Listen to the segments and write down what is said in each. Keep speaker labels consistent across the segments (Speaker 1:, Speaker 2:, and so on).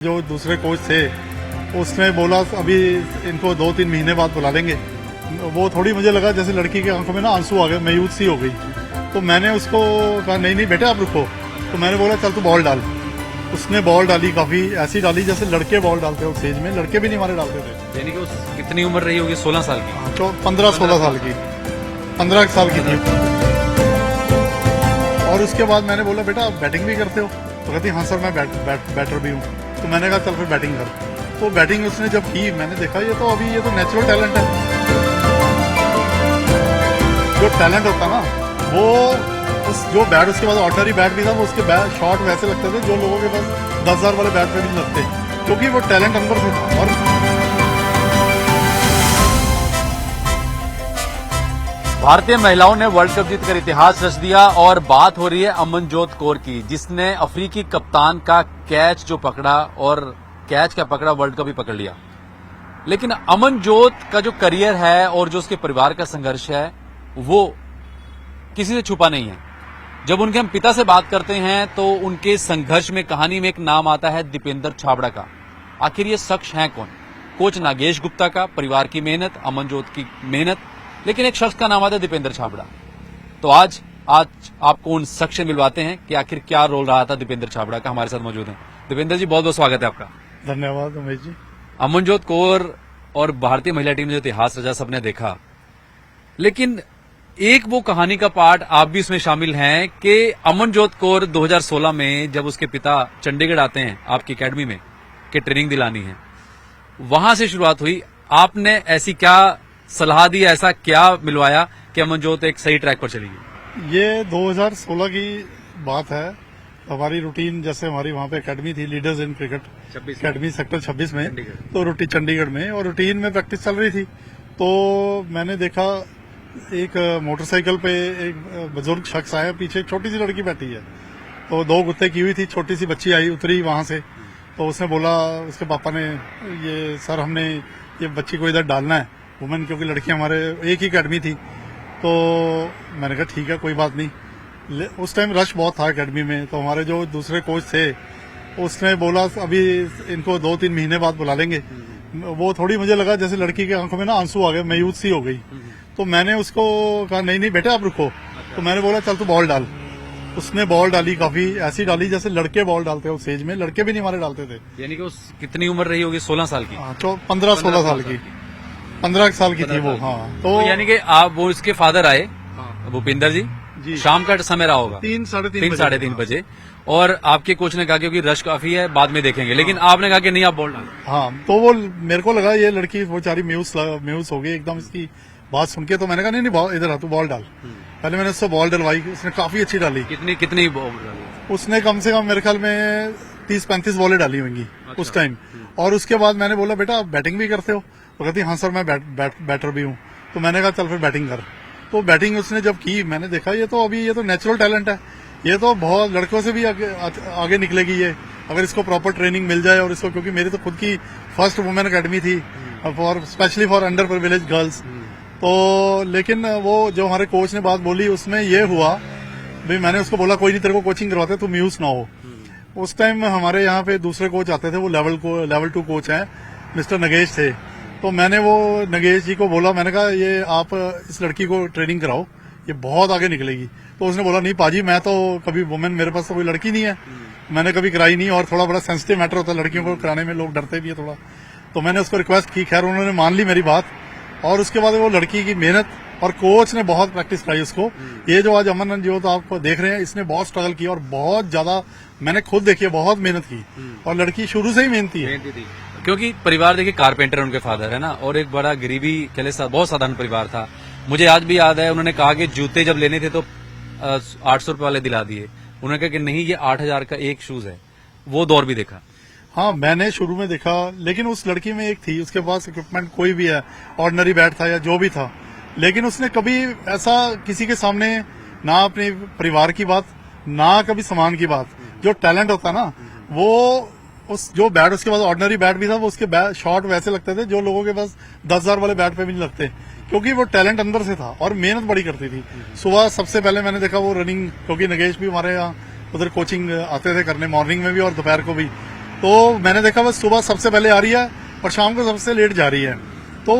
Speaker 1: जो दूसरे कोच थे उसने बोला अभी इनको 2-3 महीने बाद बुला लेंगे। वो थोड़ी मुझे लगा जैसे लड़की के आंखों में ना आंसू आ गए, मायूस सी हो गई। तो मैंने उसको कहा नहीं नहीं बेटा आप रुको। तो मैंने बोला चल तू बॉल डाल। उसने बॉल डाली, काफी ऐसी डाली जैसे लड़के बॉल डालते हैं उस एज में, लड़के भी नहीं हमारे डालते थे।
Speaker 2: यानी कि उस कितनी उम्र रही होगी? 16 साल की।
Speaker 1: तो 15-16 साल की, 15 साल की थी। और उसके बाद मैंने बोला बेटा आप बैटिंग भी करते हो? तो कहती हाँ सर मैं बैटर भी हूँ। तो मैंने कहा चल फिर बैटिंग कर। तो बैटिंग उसने जब की मैंने देखा ये तो नेचुरल टैलेंट है। जो टैलेंट होता ना वो जो बैट उसके बाद ऑर्डिनरी बैट भी था वो उसके शॉट वैसे लगते थे जो लोगों के पास 10,000 वाले बैट पे भी नहीं लगते, क्योंकि वो टैलेंट अंदर से था। और
Speaker 2: भारतीय महिलाओं ने वर्ल्ड कप जीतकर इतिहास रच दिया और बात हो रही है अमनजोत कौर की, जिसने अफ्रीकी कप्तान का कैच जो पकड़ा और कैच क्या पकड़ा, वर्ल्ड कप ही पकड़ लिया। लेकिन अमनजोत का जो करियर है और जो उसके परिवार का संघर्ष है वो किसी से छुपा नहीं है। जब उनके हम पिता से बात करते हैं तो उनके संघर्ष में, कहानी में एक नाम आता है दीपेंद्र छाबड़ा का। आखिर ये शख्स है कौन? कोच नागेश गुप्ता का परिवार की मेहनत, अमनजोत की मेहनत, लेकिन एक शख्स का नाम आता है दीपेंद्र छाबड़ा। तो आज आपको उन शख्स से मिलवाते हैं कि आखिर क्या रोल रहा था दीपेंद्र छाबड़ा का। हमारे साथ मौजूद हैं दीपेंद्र जी, बहुत बहुत स्वागत है आपका।
Speaker 1: धन्यवाद उमेश जी।
Speaker 2: अमनजोत कौर और भारतीय महिला टीम ने जो इतिहास रचा सबने देखा, लेकिन एक वो कहानी का पार्ट आप भी इसमें शामिल हैं कि अमनजोत कौर 2016 में जब उसके पिता चंडीगढ़ आते हैं आपकी एकेडमी में कि ट्रेनिंग दिलानी है, वहां से शुरुआत हुई। आपने ऐसी क्या सलाह दी, ऐसा क्या मिलवाया कि अमनजोत एक सही ट्रैक पर चली गई?
Speaker 1: ये 2016 की बात है। हमारी रूटीन जैसे हमारी वहाँ पे एकेडमी थी, leaders in cricket academy sector 26 में, तो रूटीन चंडीगढ़ में, और रूटीन में प्रैक्टिस चल रही थी। तो मैंने देखा एक मोटरसाइकिल पे एक बुजुर्ग शख्स आया, पीछे एक छोटी सी लड़की बैठी है। तो 2 गुत्ते की हुई थी, छोटी सी बच्ची आई, उतरी वहां से। तो उसने बोला, उसके पापा ने, ये सर हमने ये बच्ची को इधर डालना है, वुमेन, क्योंकि लड़की हमारे एक ही एकेडमी थी। तो मैंने कहा ठीक है कोई बात नहीं। उस टाइम रश बहुत था एकेडमी में। तो हमारे जो दूसरे कोच थे उसने बोला अभी इनको 2-3 महीने बाद बुला लेंगे। वो थोड़ी मुझे लगा जैसे लड़की के आंखों में ना आंसू आ गए, मायूस सी हो गई। तो मैंने उसको कहा नहीं नहीं बेटा आप रुको। तो मैंने बोला चल तू बॉल डाल। उसने बॉल डाली, काफी ऐसी डाली जैसे लड़के बॉल डालते हैं उस एज में, लड़के भी नहीं हमारे डालते थे।
Speaker 2: यानी कि उस कितनी उम्र रही होगी? 16 साल की।
Speaker 1: 15-16 साल की, 15 साल की थी वो। हाँ
Speaker 2: तो यानी कि आप वो इसके फादर आए भूपिंदर जी, शाम का समय रहा होगा
Speaker 1: 3
Speaker 2: साढ़े तीन बजे, और आपके कोच ने कहा क्योंकि रश काफी है बाद में देखेंगे, लेकिन आपने कहा कि नहीं आप बॉल डाल।
Speaker 1: हाँ, तो वो मेरे को लगा ये लड़की बेचारी म्यूस हो गई एकदम इसकी बात सुन के। तो मैंने कहा नहीं इधर आ तू बॉल डाल। पहले मैंने उससे बॉल डलवाई, उसने काफी अच्छी डाली।
Speaker 2: कितनी बॉल डाली?
Speaker 1: उसने कम से कम मेरे ख्याल में 30-35 बॉलें डाली होंगी उस टाइम। और उसके बाद मैंने बोला बेटा आप बैटिंग भी करते हो? तो कहती हाँ सर मैं बैटर भी हूँ। तो मैंने कहा चल फिर बैटिंग कर। तो बैटिंग उसने जब की मैंने देखा ये तो नेचुरल टैलेंट है। ये तो बहुत लड़कों से भी आगे निकलेगी ये, अगर इसको प्रॉपर ट्रेनिंग मिल जाए। और इसको, क्योंकि मेरी तो खुद की फर्स्ट वुमेन एकेडमी थी specially for under privilege girls. तो लेकिन वो जो हमारे कोच ने बात बोली उसमें ये हुआ भाई, मैंने उसको बोला कोई नहीं तेरे को कोचिंग करवाते, तू म्यूज ना हो। उस टाइम हमारे यहाँ पे दूसरे कोच आते थे, वो लेवल 2 कोच हैं, मिस्टर नगेश थे। तो मैंने वो नगेश जी को बोला, मैंने कहा ये आप इस लड़की को ट्रेनिंग कराओ, ये बहुत आगे निकलेगी। तो उसने बोला नहीं पाजी मैं तो कभी वुमेन, मेरे पास तो कोई लड़की नहीं है, मैंने कभी कराई नहीं, और थोड़ा बड़ा सेंसिटिव मैटर होता है लड़कियों को कराने में, लोग डरते भी है थोड़ा। तो मैंने उसको रिक्वेस्ट की, खैर उन्होंने मान ली मेरी बात। और उसके बाद वो लड़की की मेहनत, और कोच ने बहुत प्रैक्टिस कराई उसको। ये जो आज अमनजोत आप देख रहे हैं, इसने बहुत स्ट्रगल किया और बहुत ज्यादा, मैंने खुद देखी है, बहुत मेहनत की। और लड़की शुरू से ही मेहनती है।
Speaker 2: क्योंकि परिवार देखिए कारपेंटर उनके फादर है ना, और एक बड़ा गरीबी के बहुत साधारण परिवार था। मुझे आज भी याद है उन्होंने कहा कि जूते जब लेने थे तो 800 रुपए वाले दिला दिए। उन्होंने कहा कि नहीं ये 8,000 का एक शूज है। वो दौर भी देखा।
Speaker 1: हाँ मैंने शुरू में देखा, लेकिन उस लड़की में एक थी, उसके पास इक्विपमेंट कोई भी है, ऑर्डिनरी बैट था या जो भी था, लेकिन उसने कभी ऐसा किसी के सामने ना अपने परिवार की बात, ना कभी सामान की बात। जो टैलेंट होता है ना वो, उस जो बैट उसके पास ऑर्डिनरी बैट भी था, वो उसके शॉट वैसे लगते थे जो लोगों के पास 10,000 वाले बैट पे भी नहीं लगते, क्योंकि वो टैलेंट अंदर से था और मेहनत बड़ी करती थी। सुबह सबसे पहले मैंने देखा वो रनिंग, क्योंकि नगेश भी हमारे यहाँ उधर कोचिंग आते थे करने, मॉर्निंग में भी और दोपहर को भी। तो मैंने देखा बस सुबह सबसे पहले आ रही है और शाम को सबसे लेट जा रही है। तो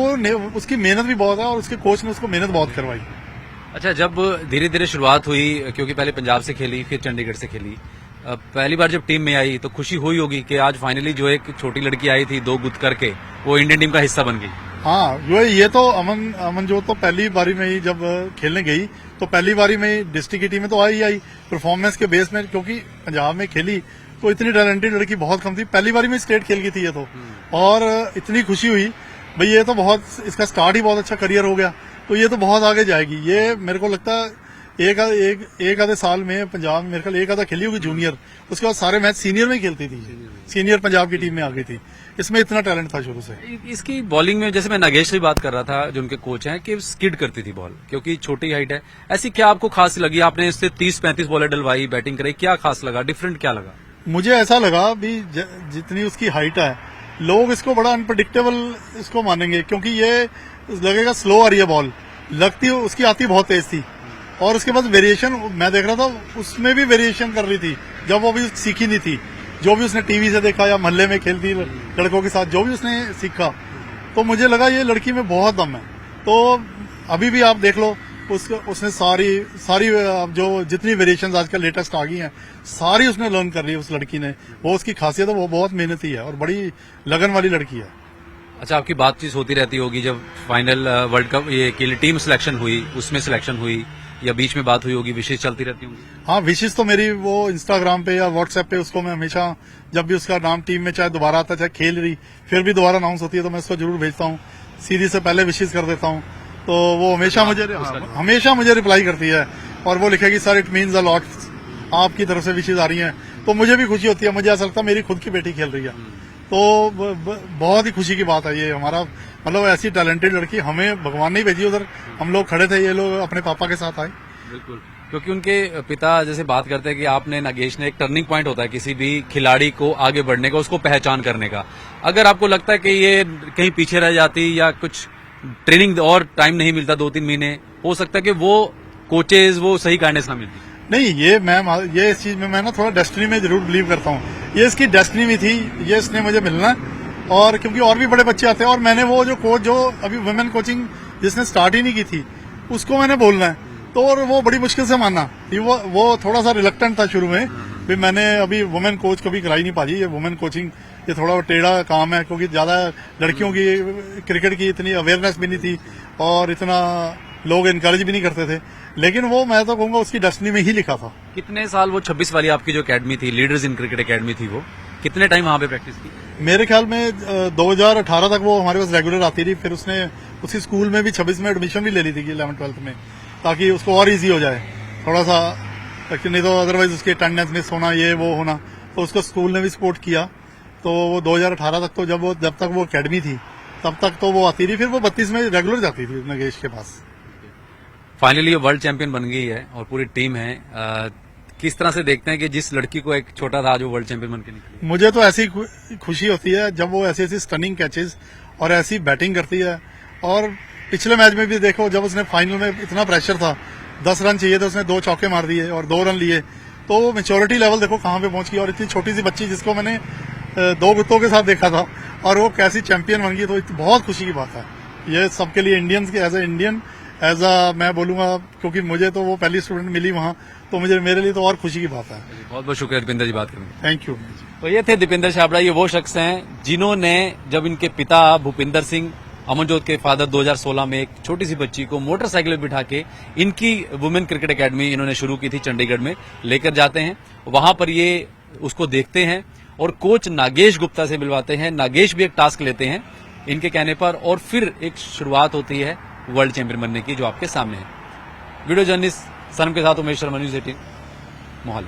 Speaker 1: उसकी मेहनत भी बहुत है और उसके कोच ने उसको मेहनत बहुत करवाई।
Speaker 2: अच्छा, जब धीरे धीरे शुरुआत हुई, क्योंकि पहले पंजाब से खेली फिर चंडीगढ़ से खेली, पहली बार जब टीम में आई तो खुशी हुई होगी कि आज फाइनली जो एक छोटी लड़की आई थी 2 गुद करके वो इंडियन टीम का हिस्सा बन गई।
Speaker 1: हाँ, ये तो अमनजोत तो पहली बारी में ही जब खेलने गई तो पहली बारी में ही डिस्ट्रिक्ट की टीम में तो आई परफॉर्मेंस के बेस में, क्योंकि पंजाब में खेली तो इतनी टैलेंटेड लड़की बहुत कम थी। पहली बारी में स्टेट खेल गई थी ये तो, और इतनी खुशी हुई भाई, ये तो बहुत, इसका स्टार्ट ही बहुत अच्छा करियर हो गया, तो ये तो बहुत आगे जाएगी। ये मेरे को लगता है एक आधे साल में पंजाब में मेरे ख्याल एक आधा खेली होगी जूनियर, उसके बाद सारे मैच सीनियर में ही खेलती थी, सीनियर पंजाब की टीम में आ गई थी। इसमें इतना टैलेंट था शुरू से।
Speaker 2: इसकी बॉलिंग में, जैसे मैं नागेश से बात कर रहा था जो उनके कोच हैं, कि स्किड करती थी बॉल, क्योंकि छोटी हाइट है। ऐसी क्या आपको खास लगी? आपने इससे 30-35 बॉलें डलवाई, बैटिंग कराई, क्या खास लगा, डिफरेंट क्या लगा?
Speaker 1: मुझे ऐसा लगा भी जितनी उसकी हाइट है लोग इसको बड़ा अनप्रडिक्टेबल इसको मानेंगे, क्योंकि ये लगेगा स्लो आ रही है बॉल, लगती उसकी आती बहुत तेज थी। और उसके बाद वेरिएशन मैं देख रहा था, उसमें भी वेरिएशन कर रही थी जब वो भी सीखी नहीं थी। जो भी उसने टीवी से देखा या मोहल्ले में खेलती लड़कों के साथ जो भी उसने सीखा, तो मुझे लगा ये लड़की में बहुत दम है। तो अभी भी आप देख लो, उसने सारी जो जितनी वेरिएशंस आजकल लेटेस्ट आ गई हैं सारी उसने लर्न कर ली उस लड़की ने। वो उसकी खासियत है, वो बहुत मेहनती है और बड़ी लगन वाली लड़की है।
Speaker 2: अच्छा, आपकी बातचीत होती रहती होगी जब फाइनल वर्ल्ड कप ये के लिए टीम सिलेक्शन हुई, उसमें सिलेक्शन हुई, या बीच में बात हुई होगी, विशेष चलती रहती होंगी?
Speaker 1: हाँ, विशेष तो मेरी वो इंस्टाग्राम पे या व्हाट्सएप पे उसको मैं हमेशा, जब भी उसका नाम टीम में चाहे दोबारा आता, चाहे खेल रही फिर भी दोबारा अनाउंस होती है, तो मैं उसको जरूर भेजता हूँ, सीरीज से पहले विशेष कर देता हूँ। तो वो हमेशा मुझे रिप्लाई करती है और वो लिखेगी sir it means a lot, आपकी तरफ से विशेष आ रही हैं, तो मुझे भी खुशी होती है। मुझे ऐसा लगता है मेरी खुद की बेटी खेल रही है, तो बहुत ही खुशी की बात है। ये हमारा मतलब ऐसी टैलेंटेड लड़की हमें भगवान ने ही भेजी उधर, हम लोग खड़े थे, ये लोग अपने पापा के साथ आए।
Speaker 2: बिल्कुल, क्योंकि उनके पिता जैसे बात करते हैं कि आपने, नागेश ने, एक टर्निंग पॉइंट होता है किसी भी खिलाड़ी को आगे बढ़ने का, उसको पहचान करने का। अगर आपको लगता है कि ये कहीं पीछे रह जाती या कुछ ट्रेनिंग और टाइम नहीं मिलता, 2-3 महीने, हो सकता है कि वो कोचेज वो सही गाइडेंस ना मिलती।
Speaker 1: नहीं, ये इस चीज में मैं ना थोड़ा डेस्टिनी में जरूर बिलीव करता हूँ। ये इसकी डेस्टिनी में थी, ये इसने मुझे मिलना है। और क्योंकि और भी बड़े बच्चे आते हैं, और मैंने वो जो कोच जो अभी वुमेन कोचिंग जिसने स्टार्ट ही नहीं की थी उसको मैंने बोलना है, तो और वो बड़ी मुश्किल से माना। वो थोड़ा सा रिलक्टेंट था शुरू में भी, मैंने अभी वुमेन कोच कभी कराई नहीं पाजी। ये वुमेन कोचिंग ये थोड़ा टेढ़ा काम है, क्योंकि ज्यादा लड़कियों की क्रिकेट की इतनी अवेयरनेस भी नहीं थी और इतना लोग इनकरेज भी नहीं करते थे। लेकिन वो मैं तो कहूंगा उसकी डेस्टिनी में ही लिखा था।
Speaker 2: कितने साल वो 26 वाली आपकी जो एकेडमी थी, लीडर्स इन क्रिकेट एकेडमी थी, वो कितने टाइम वहां पे प्रैक्टिस की?
Speaker 1: मेरे ख्याल में 2018 तक वो हमारे पास रेगुलर आती रही। फिर उसने उसी स्कूल में भी 26 में एडमिशन भी ले ली थी 11th-12th में, ताकि उसको और इजी हो जाए थोड़ा सा, नहीं तो अदरवाइज उसकी अटेंडेंस मिस होना, ये वो होना। तो उसको स्कूल ने भी सपोर्ट किया। तो वो 2018 तक तो जब तक वो अकेडमी थी तब तक तो वो आती रही। फिर वो 32 में रेगुलर जाती थी नागेश के पास।
Speaker 2: फाइनली ये वर्ल्ड चैंपियन बन गई है और पूरी टीम है। किस तरह से देखते हैं कि जिस लड़की को एक छोटा था जो वर्ल्ड चैंपियन बन के निकली?
Speaker 1: मुझे तो ऐसी खुशी होती है जब वो ऐसी स्टनिंग कैचेस और ऐसी बैटिंग करती है। और पिछले मैच में भी देखो, जब उसने फाइनल में इतना प्रेशर था, 10 रन चाहिए थे, उसने 2 चौके मार दिए और 2 रन लिए। तो वो मेच्योरिटी लेवल देखो कहाँ पे पहुंच गई। और इतनी छोटी सी बच्ची जिसको मैंने 2 गुत्तों के साथ देखा था और वो कैसी चैंपियन बन गई, तो बहुत खुशी की बात है ये सबके लिए। इंडियंस के एज अ मैं बोलूंगा, क्योंकि मुझे तो वो पहली स्टूडेंट मिली वहां, तो मेरे लिए तो और खुशी की बात है।
Speaker 2: बहुत बहुत शुक्रिया दीपेंद्र जी, बात करने।
Speaker 1: Thank you.
Speaker 2: तो ये थे दीपेंद्र छाबड़ा। ये वो शख्स हैं जिन्होंने, जब इनके पिता भूपिंदर सिंह, अमनजोत के फादर, 2016 में एक छोटी सी बच्ची को मोटरसाइकिल पर बिठा के इनकी वुमेन क्रिकेट एकेडमी इन्होंने शुरू की थी चंडीगढ़ में, लेकर जाते हैं। वहां पर ये उसको देखते हैं और कोच नागेश गुप्ता से मिलवाते हैं। नागेश भी एक टास्क लेते हैं इनके कहने पर, और फिर एक शुरुआत होती है वर्ल्ड चैंपियन बनने की, जो आपके सामने है। वीडियो जर्नलिस्ट सनम के साथ उमेश शर्मा, न्यूज़ 18 मोहाली।